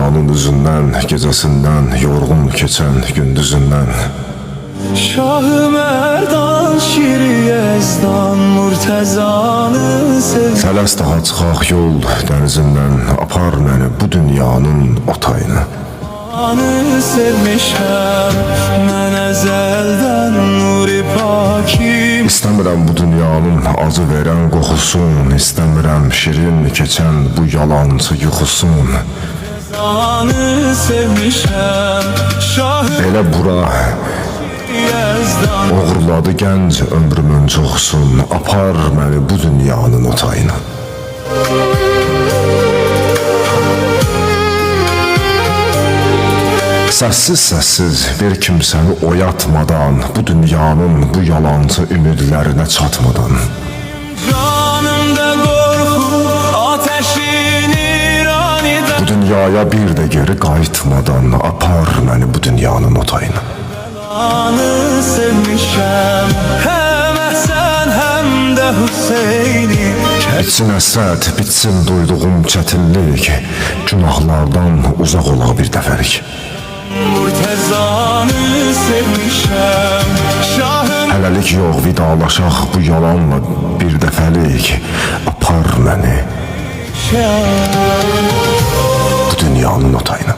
dünyanın üzündən, gecəsindən, yorğun keçən gündüzündən. Şahı Merdan, Şiri Yezdan, Murtezanı sev. Tələs daha çıxaq yol dənizindən, apar məni bu dünyanın otayına. Anı sevmişəm, mən əzəldən nuri pakim. İstəmirəm bu dünyanın acı verən qoxusun, İstəmirəm şirin keçən bu yalancı yuxusun. Anı sevmişəm, Şahı Elə bura Yezdan. uğurladı gənc ömrümün çoxsun, apar məni bu dünyanın otayına. Səssiz bir kimsəni oyatmadan, bu dünyanın bu yalancı ümidlərinə çatmadan. Canımda qorxu, ateşin iranida. Bu dünyaya bir də geri qayıtmadan, apar məni bu dünyanın otayına. Anı sevmişəm, həm Həsən, həm də Hüseyni. Keçsin həsrət, bitsin duyduğum çətinlik, günahlardan uzaq olaq bir dəfəlik. Murtezanı sevmişəm, Şahım Hələlik yox, vidalaşaq bu yalanla bir dəfəlik, apar məni şah. bu dünyanın otayına.